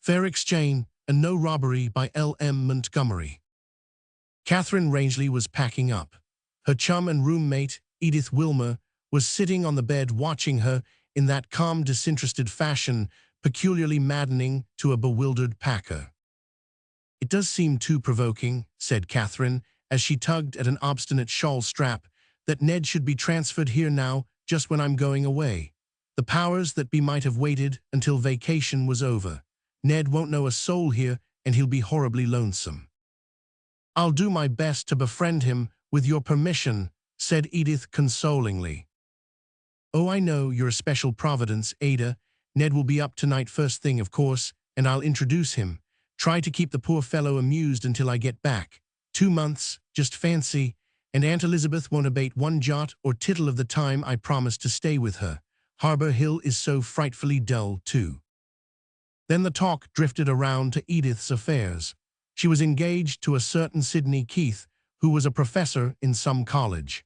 Fair Exchange and No Robbery by L.M. Montgomery. Catherine Rangeley was packing up. Her chum and roommate, Edith Wilmer, was sitting on the bed watching her in that calm, disinterested fashion peculiarly maddening to a bewildered packer. "It does seem too provoking," said Catherine, as she tugged at an obstinate shawl strap, "that Ned should be transferred here now, just when I'm going away. The powers that be might have waited until vacation was over. Ned won't know a soul here, and he'll be horribly lonesome." "I'll do my best to befriend him, with your permission," said Edith consolingly. "Oh, I know you're a special providence, Ada. Ned will be up tonight first thing, of course, and I'll introduce him. Try to keep the poor fellow amused until I get back. 2 months, just fancy, and Aunt Elizabeth won't abate one jot or tittle of the time I promised to stay with her. Harbor Hill is so frightfully dull, too." Then the talk drifted around to Edith's affairs. She was engaged to a certain Sidney Keith, who was a professor in some college.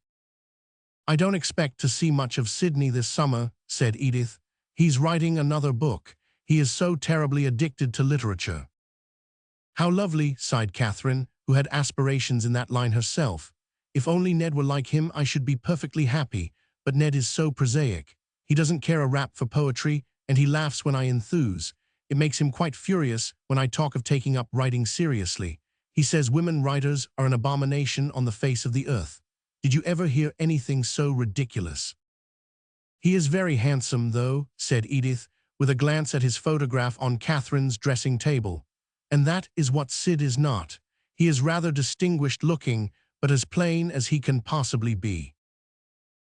"I don't expect to see much of Sidney this summer," said Edith. "He's writing another book. He is so terribly addicted to literature." "How lovely," sighed Catherine, who had aspirations in that line herself. "If only Ned were like him, I should be perfectly happy, but Ned is so prosaic. He doesn't care a rap for poetry, and he laughs when I enthuse. It makes him quite furious when I talk of taking up writing seriously. He says women writers are an abomination on the face of the earth. Did you ever hear anything so ridiculous?" "He is very handsome, though," said Edith, with a glance at his photograph on Catherine's dressing table. "And that is what Sid is not. He is rather distinguished-looking, but as plain as he can possibly be."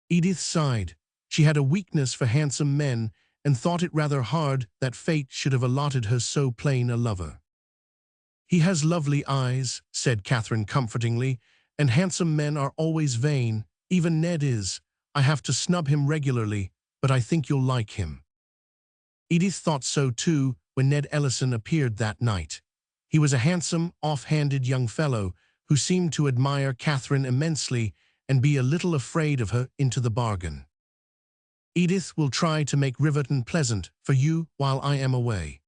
Edith sighed. She had a weakness for handsome men and thought it rather hard that fate should have allotted her so plain a lover. "He has lovely eyes," said Catherine comfortingly, "and handsome men are always vain. Even Ned is. I have to snub him regularly, but I think you'll like him." Edith thought so too when Ned Ellison appeared that night. He was a handsome, off-handed young fellow who seemed to admire Catherine immensely and be a little afraid of her into the bargain. "Edith will try to make Riverton pleasant for you while I am away,"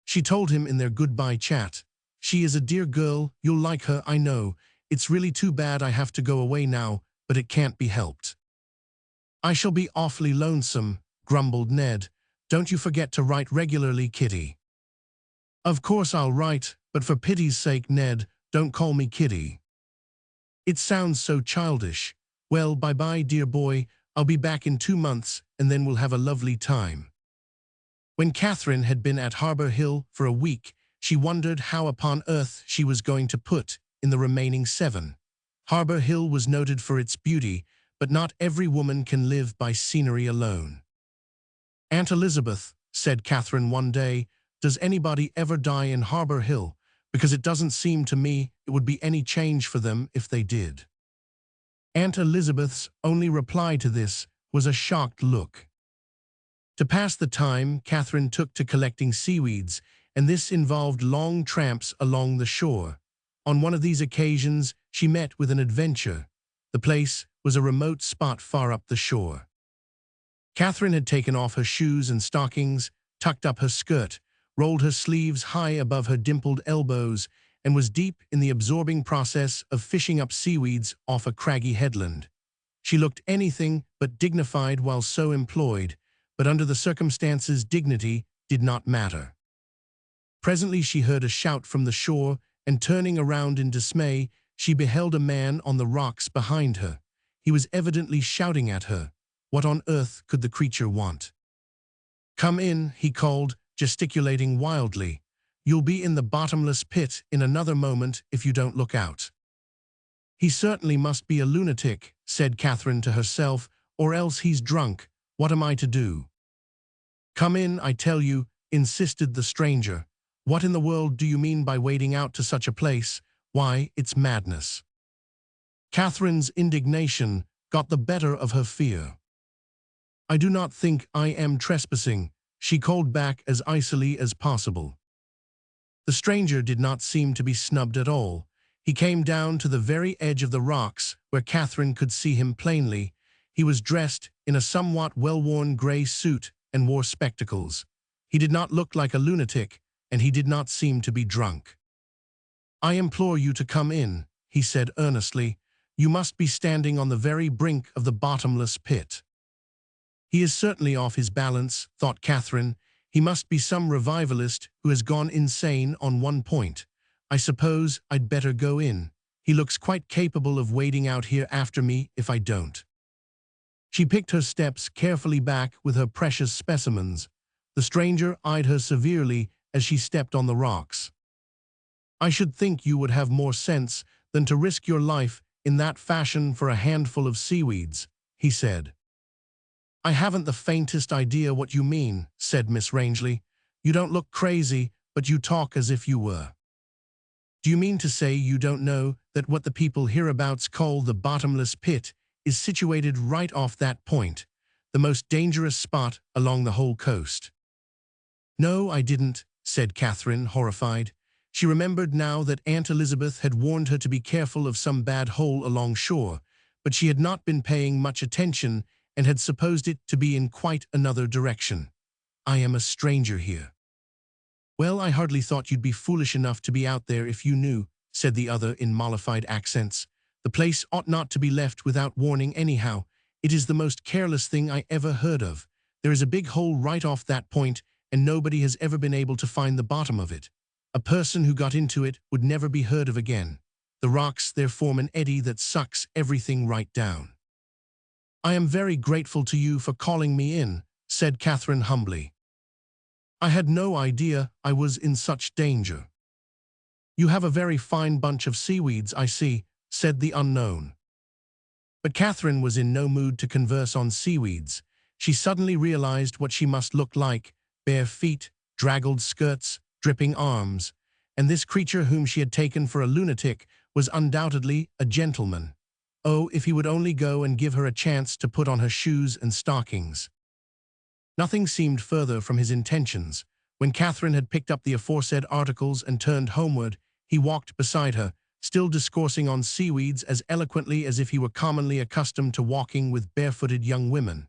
she told him in their goodbye chat. "She is a dear girl. You'll like her, I know. It's really too bad I have to go away now, but it can't be helped." "I shall be awfully lonesome," grumbled Ned. "Don't you forget to write regularly, Kitty." "Of course I'll write, but for pity's sake, Ned, don't call me Kitty. It sounds so childish. Well, bye-bye, dear boy. I'll be back in 2 months, and then we'll have a lovely time." When Catherine had been at Harbor Hill for a week, she wondered how upon earth she was going to put in the remaining 7. Harbor Hill was noted for its beauty, but not every woman can live by scenery alone. "Aunt Elizabeth," said Catherine one day, "does anybody ever die in Harbor Hill? Because it doesn't seem to me it would be any change for them if they did." Aunt Elizabeth's only reply to this was a shocked look. To pass the time, Catherine took to collecting seaweeds, and this involved long tramps along the shore. On one of these occasions, she met with an adventure. The place was a remote spot far up the shore. Catherine had taken off her shoes and stockings, tucked up her skirt, rolled her sleeves high above her dimpled elbows, and was deep in the absorbing process of fishing up seaweeds off a craggy headland. She looked anything but dignified while so employed, but under the circumstances dignity did not matter. Presently she heard a shout from the shore, and turning around in dismay, she beheld a man on the rocks behind her. He was evidently shouting at her. What on earth could the creature want? "Come in," he called, gesticulating wildly. "You'll be in the bottomless pit in another moment if you don't look out." "He certainly must be a lunatic," said Catherine to herself, "or else he's drunk. What am I to do?" "Come in, I tell you," insisted the stranger. "What in the world do you mean by wading out to such a place? Why, it's madness." Catherine's indignation got the better of her fear. "I do not think I am trespassing," she called back as icily as possible. The stranger did not seem to be snubbed at all. He came down to the very edge of the rocks where Catherine could see him plainly. He was dressed in a somewhat well-worn gray suit and wore spectacles. He did not look like a lunatic, and he did not seem to be drunk. "I implore you to come in," he said earnestly. "You must be standing on the very brink of the bottomless pit." "He is certainly off his balance," thought Catherine. "He must be some revivalist who has gone insane on one point. I suppose I'd better go in. He looks quite capable of wading out here after me if I don't." She picked her steps carefully back with her precious specimens. The stranger eyed her severely as she stepped on the rocks. "I should think you would have more sense than to risk your life in that fashion for a handful of seaweeds," he said. "I haven't the faintest idea what you mean," said Miss Rangeley. "You don't look crazy, but you talk as if you were. Do you mean to say you don't know that what the people hereabouts call the bottomless pit is situated right off that point, the most dangerous spot along the whole coast?" "No, I didn't," said Catherine, horrified. She remembered now that Aunt Elizabeth had warned her to be careful of some bad hole along shore, but she had not been paying much attention and had supposed it to be in quite another direction. "I am a stranger here." "Well, I hardly thought you'd be foolish enough to be out there if you knew," said the other in mollified accents. "The place ought not to be left without warning anyhow. It is the most careless thing I ever heard of. There is a big hole right off that point, and nobody has ever been able to find the bottom of it. A person who got into it would never be heard of again. The rocks there form an eddy that sucks everything right down." "I am very grateful to you for calling me in," said Catherine humbly. "I had no idea I was in such danger." "You have a very fine bunch of seaweeds, I see," said the unknown. But Catherine was in no mood to converse on seaweeds. She suddenly realized what she must look like: bare feet, draggled skirts, dripping arms. And this creature whom she had taken for a lunatic was undoubtedly a gentleman. Oh, if he would only go and give her a chance to put on her shoes and stockings. Nothing seemed further from his intentions. When Catherine had picked up the aforesaid articles and turned homeward, he walked beside her, still discoursing on seaweeds as eloquently as if he were commonly accustomed to walking with barefooted young women.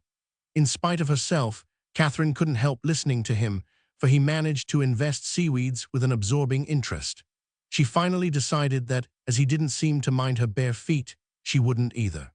In spite of herself, Catherine couldn't help listening to him, for he managed to invest seaweeds with an absorbing interest. She finally decided that, as he didn't seem to mind her bare feet, she wouldn't either.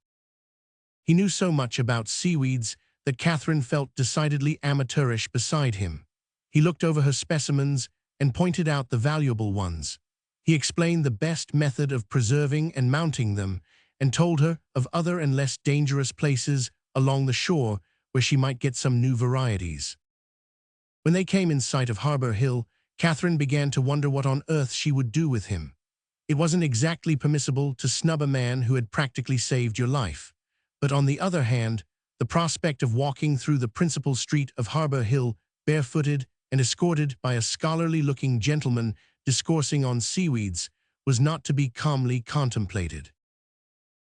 He knew so much about seaweeds that Catherine felt decidedly amateurish beside him. He looked over her specimens and pointed out the valuable ones. He explained the best method of preserving and mounting them, and told her of other and less dangerous places along the shore where she might get some new varieties. When they came in sight of Harbor Hill, Catherine began to wonder what on earth she would do with him. It wasn't exactly permissible to snub a man who had practically saved your life. But on the other hand, the prospect of walking through the principal street of Harbor Hill, barefooted and escorted by a scholarly-looking gentleman discoursing on seaweeds, was not to be calmly contemplated.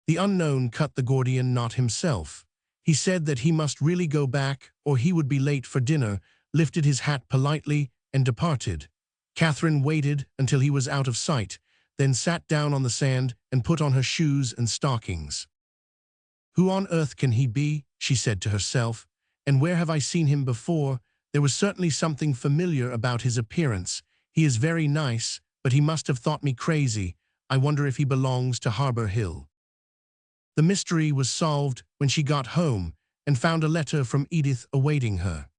The unknown cut the Gordian knot himself. He said that he must really go back or he would be late for dinner, lifted his hat politely, and departed. Catherine waited until he was out of sight, then sat down on the sand and put on her shoes and stockings. "Who on earth can he be?" she said to herself. "And where have I seen him before? There was certainly something familiar about his appearance. He is very nice, but he must have thought me crazy. I wonder if he belongs to Harbor Hill." The mystery was solved when she got home and found a letter from Edith awaiting her.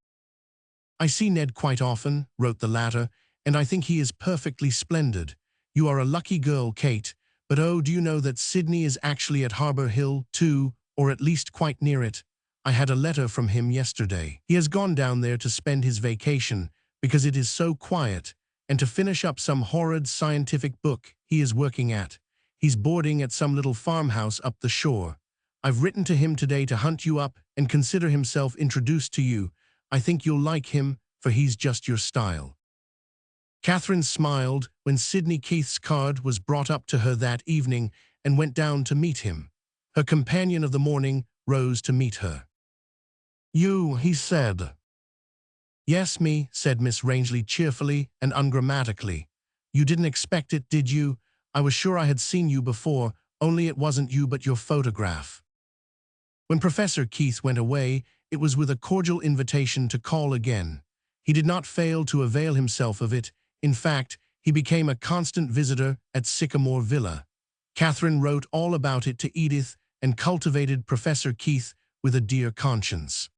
"I see Ned quite often," wrote the latter, "and I think he is perfectly splendid. You are a lucky girl, Kate, but oh, do you know that Sydney is actually at Harbor Hill, too, or at least quite near it? I had a letter from him yesterday. He has gone down there to spend his vacation because it is so quiet, and to finish up some horrid scientific book he is working at. He's boarding at some little farmhouse up the shore. I've written to him today to hunt you up and consider himself introduced to you. I think you'll like him, for he's just your style." Catherine smiled when Sidney Keith's card was brought up to her that evening and went down to meet him. Her companion of the morning rose to meet her. "You," he said. "Yes, me," said Miss Rangeley cheerfully and ungrammatically. "You didn't expect it, did you? I was sure I had seen you before, only it wasn't you but your photograph." When Professor Keith went away, it was with a cordial invitation to call again. He did not fail to avail himself of it, In fact, he became a constant visitor at Sycamore Villa. Catherine wrote all about it to Edith and cultivated Professor Keith with a dear conscience.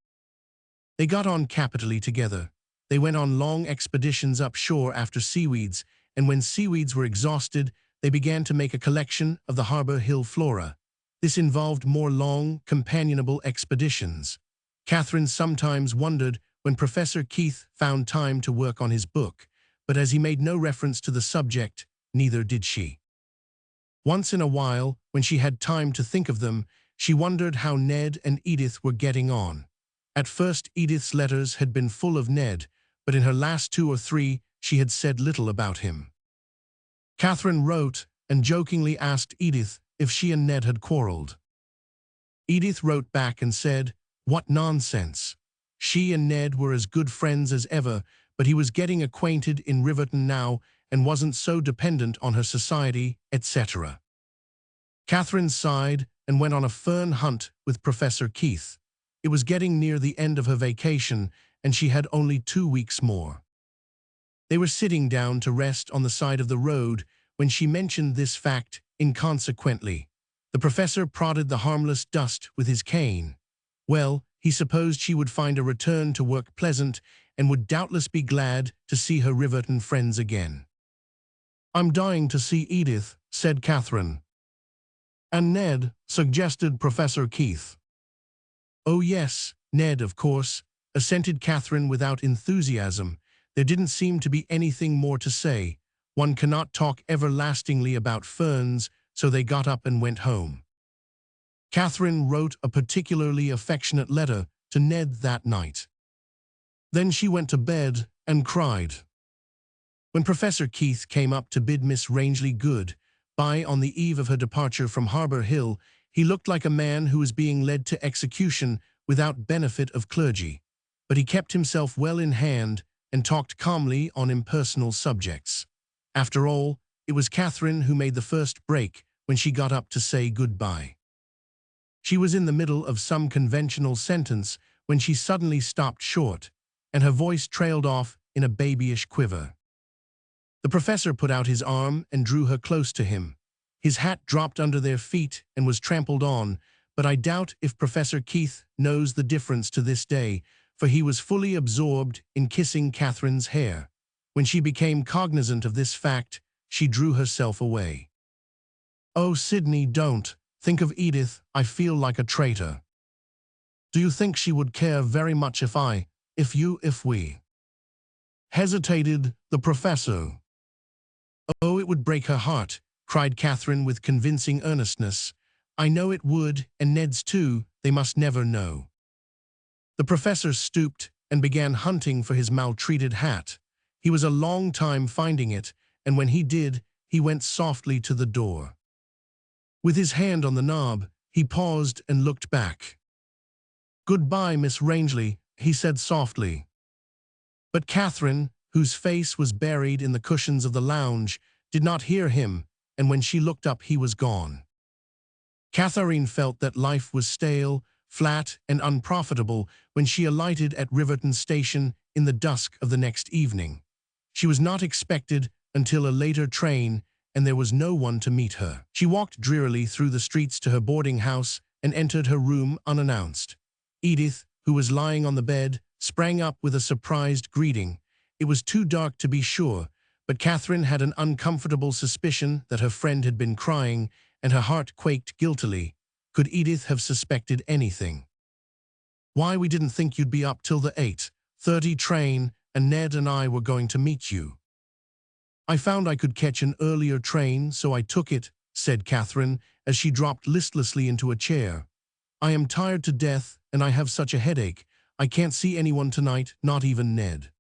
They got on capitally together. They went on long expeditions upshore after seaweeds, and when seaweeds were exhausted, they began to make a collection of the Harbor Hill flora. This involved more long, companionable expeditions. Catherine sometimes wondered when Professor Keith found time to work on his book, but as he made no reference to the subject, neither did she. Once in a while, when she had time to think of them, she wondered how Ned and Edith were getting on. At first, Edith's letters had been full of Ned, but in her last 2 or 3, she had said little about him. Catherine wrote and jokingly asked Edith if she and Ned had quarreled. Edith wrote back and said, "What nonsense. She and Ned were as good friends as ever, but he was getting acquainted in Riverton now and wasn't so dependent on her society, etc." Catherine sighed and went on a fern hunt with Professor Keith. It was getting near the end of her vacation, and she had only 2 weeks more. They were sitting down to rest on the side of the road when she mentioned this fact inconsequently. The professor prodded the harmless dust with his cane. Well, he supposed she would find a return to work pleasant and would doubtless be glad to see her Riverton friends again. "I'm dying to see Edith," said Catherine. "And Ned," suggested Professor Keith. "Oh yes, Ned, of course," assented Catherine without enthusiasm. There didn't seem to be anything more to say. One cannot talk everlastingly about ferns, so they got up and went home. Catherine wrote a particularly affectionate letter to Ned that night. Then she went to bed and cried. When Professor Keith came up to bid Miss Rangeley good-bye on the eve of her departure from Harbor Hill, he looked like a man who was being led to execution without benefit of clergy. But he kept himself well in hand and talked calmly on impersonal subjects. After all, it was Catherine who made the first break when she got up to say goodbye. She was in the middle of some conventional sentence when she suddenly stopped short, and her voice trailed off in a babyish quiver. The professor put out his arm and drew her close to him. His hat dropped under their feet and was trampled on, but I doubt if Professor Keith knows the difference to this day, for he was fully absorbed in kissing Catherine's hair. When she became cognizant of this fact, she drew herself away. "Oh, Sydney, don't. Think of Edith. I feel like a traitor." "Do you think she would care very much if we hesitated the professor?" "Oh, it would break her heart," cried Catherine with convincing earnestness. "I know it would, and Ned's too. They must never know." The professor stooped and began hunting for his maltreated hat. He was a long time finding it, and when he did, he went softly to the door. With his hand on the knob, he paused and looked back. "Goodbye, Miss Rangeley," he said softly. But Catherine, whose face was buried in the cushions of the lounge, did not hear him, and when she looked up he was gone. Catherine felt that life was stale, flat, and unprofitable when she alighted at Riverton Station in the dusk of the next evening. She was not expected until a later train, and there was no one to meet her. She walked drearily through the streets to her boarding house and entered her room unannounced. Edith, who was lying on the bed, sprang up with a surprised greeting. It was too dark to be sure, but Catherine had an uncomfortable suspicion that her friend had been crying, and her heart quaked guiltily. Could Edith have suspected anything? "Why, we didn't think you'd be up till the 8:30 train, and Ned and I were going to meet you." "I found I could catch an earlier train, so I took it," said Catherine, as she dropped listlessly into a chair. "I am tired to death, and I have such a headache. I can't see anyone tonight, not even Ned."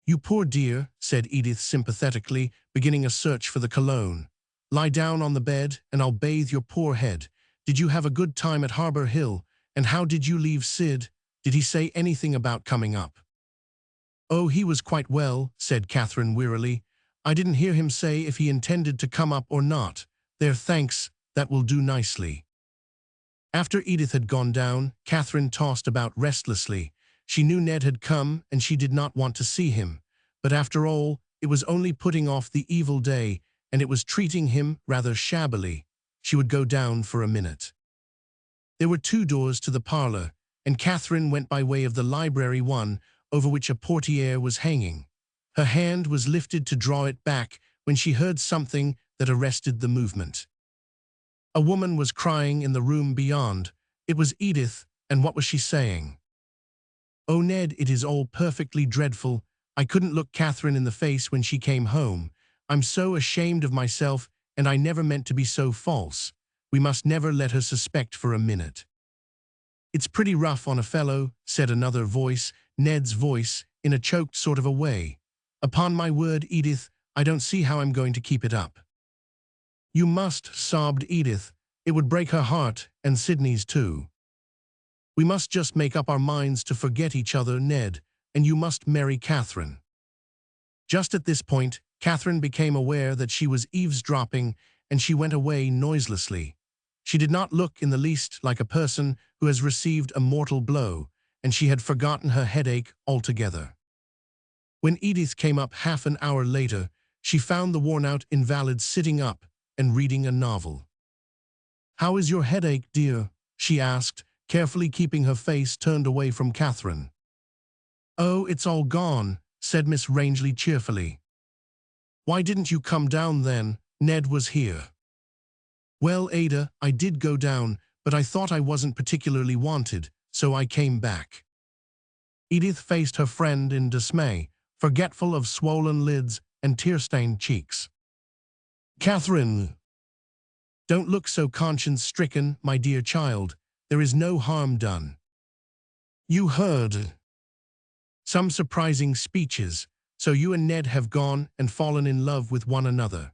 "You poor dear," said Edith sympathetically, beginning a search for the cologne. "Lie down on the bed, and I'll bathe your poor head. Did you have a good time at Harbor Hill? And how did you leave Sid? Did he say anything about coming up?" "Oh, he was quite well," said Catherine wearily. "I didn't hear him say if he intended to come up or not. There, thanks, that will do nicely." After Edith had gone down, Catherine tossed about restlessly. She knew Ned had come, and she did not want to see him. But after all, it was only putting off the evil day, and it was treating him rather shabbily. She would go down for a minute. There were 2 doors to the parlor, and Catherine went by way of the library one, over which a portiere was hanging. Her hand was lifted to draw it back when she heard something that arrested the movement. A woman was crying in the room beyond. It was Edith, and what was she saying? "Oh, Ned, it is all perfectly dreadful. I couldn't look Catherine in the face when she came home. I'm so ashamed of myself, and I never meant to be so false. We must never let her suspect for a minute." "It's pretty rough on a fellow," said another voice, Ned's voice, in a choked sort of a way. "Upon my word, Edith, I don't see how I'm going to keep it up." "You must," sobbed Edith. "It would break her heart, and Sydney's too. We must just make up our minds to forget each other, Ned, and you must marry Catherine." Just at this point, Catherine became aware that she was eavesdropping, and she went away noiselessly. She did not look in the least like a person who has received a mortal blow, and she had forgotten her headache altogether. When Edith came up half an hour later, she found the worn-out invalid sitting up and reading a novel. "How is your headache, dear?" she asked, carefully keeping her face turned away from Catherine. "Oh, it's all gone," said Miss Rangeley cheerfully. "Why didn't you come down then? Ned was here." "Well, Ada, I did go down, but I thought I wasn't particularly wanted, so I came back." Edith faced her friend in dismay, forgetful of swollen lids and tear-stained cheeks. "Catherine, don't look so conscience-stricken, my dear child. There is no harm done. You heard some surprising speeches, so you and Ned have gone and fallen in love with one another."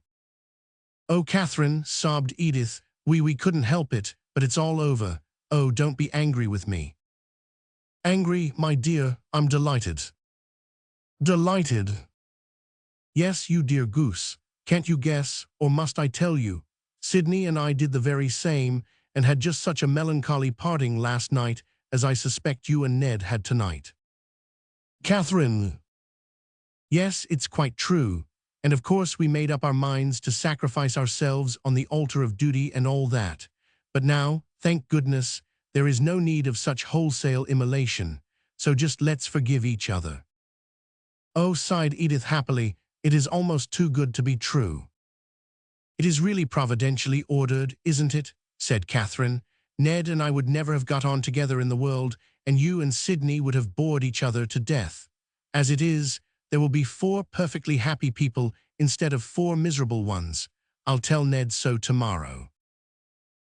"Oh, Catherine," sobbed Edith, we couldn't help it, but it's all over. Oh, don't be angry with me." "Angry, my dear, I'm delighted." "Delighted?" "Yes, you dear goose. Can't you guess, or must I tell you? Sydney and I did the very same, and had just such a melancholy parting last night as I suspect you and Ned had tonight." "Catherine!" "Yes, it's quite true. And of course we made up our minds to sacrifice ourselves on the altar of duty and all that. But now, thank goodness, there is no need of such wholesale immolation, so just let's forgive each other." "Oh," sighed Edith happily, "it is almost too good to be true." "It is really providentially ordered, isn't it?" said Catherine. "Ned and I would never have got on together in the world, and you and Sydney would have bored each other to death. As it is, there will be 4 perfectly happy people instead of 4 miserable ones. I'll tell Ned so tomorrow."